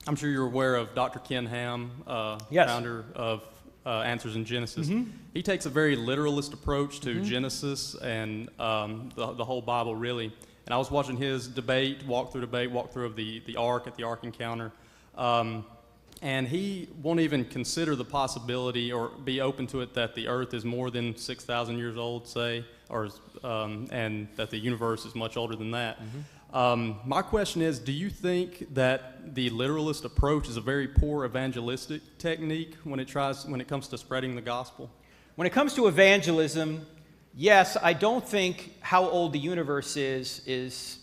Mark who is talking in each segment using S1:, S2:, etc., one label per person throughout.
S1: I'm sure you're aware of Dr. Ken Ham,
S2: Yes.
S1: founder of Answers in Genesis. He takes a very literalist approach to Genesis and the whole Bible, really. And I was watching his walkthrough of the Ark at the Ark Encounter. And he won't even consider the possibility or be open to it that the Earth is more than 6,000 years old, say, and that the universe is much older than that. My question is, do you think that the literalist approach is a very poor evangelistic technique when it comes to spreading the gospel?
S2: When it comes to evangelism, yes, I don't think how old the universe is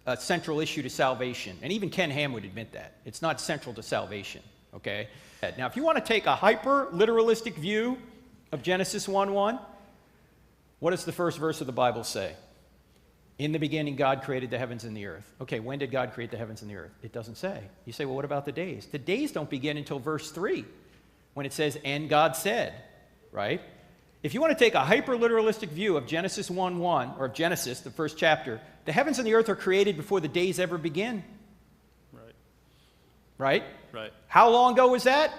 S2: a central issue to salvation. And even Ken Ham would admit that. It's not central to salvation, okay? Now, if you want to take a hyper-literalistic view of Genesis 1:1, what does the first verse of the Bible say? In the beginning, God created the heavens and the earth. Okay, when did God create the heavens and the earth? It doesn't say. You say, well, what about the days? The days don't begin until verse 3, when it says, and God said, right? If you want to take a hyper-literalistic view of Genesis 1:1, or of Genesis, the first chapter, the heavens and the earth are created before the days ever begin.
S1: Right.
S2: Right?
S1: Right.
S2: How long ago was that?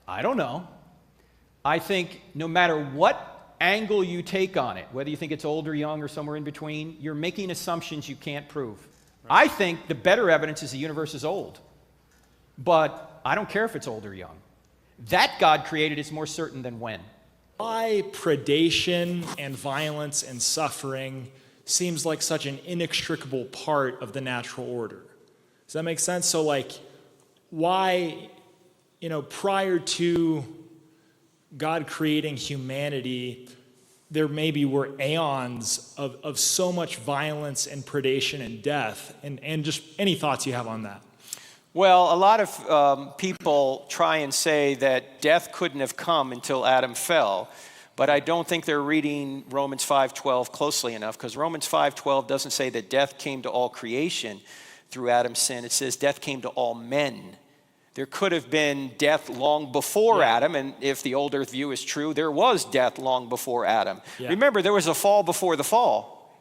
S2: I don't know. I think no matter what angle you take on it, whether you think it's old or young or somewhere in between, you're making assumptions you can't prove. Right. I think the better evidence is the universe is old. But I don't care if it's old or young. That God created is more certain than when.
S3: Why predation and violence and suffering seems like such an inextricable part of the natural order. Does that make sense? So why, prior to God creating humanity, there maybe were aeons of so much violence and predation and death, and just any thoughts you have on that?
S4: Well, a lot of people try and say that death couldn't have come until Adam fell, but I don't think they're reading Romans 5:12 closely enough, because Romans 5:12 doesn't say that death came to all creation through Adam's sin. It says death came to all men. There could have been death long before Adam, and if the old earth view is true, there was death long before Adam. Yeah. Remember, there was a fall before the fall.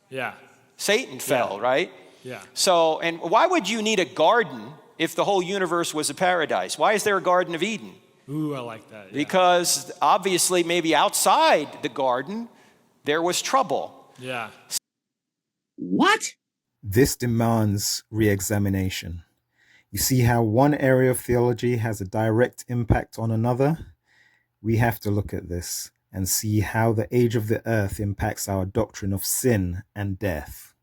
S3: Yeah.
S4: Satan fell, right?
S3: Yeah.
S4: So, and why would you need a garden if the whole universe was a paradise? Why is there a Garden of Eden?
S3: Ooh, I like that. Yeah.
S4: Because obviously maybe outside the garden, there was trouble.
S3: Yeah.
S5: What?
S6: This demands re-examination. You see how one area of theology has a direct impact on another? We have to look at this and see how the age of the earth impacts our doctrine of sin and death.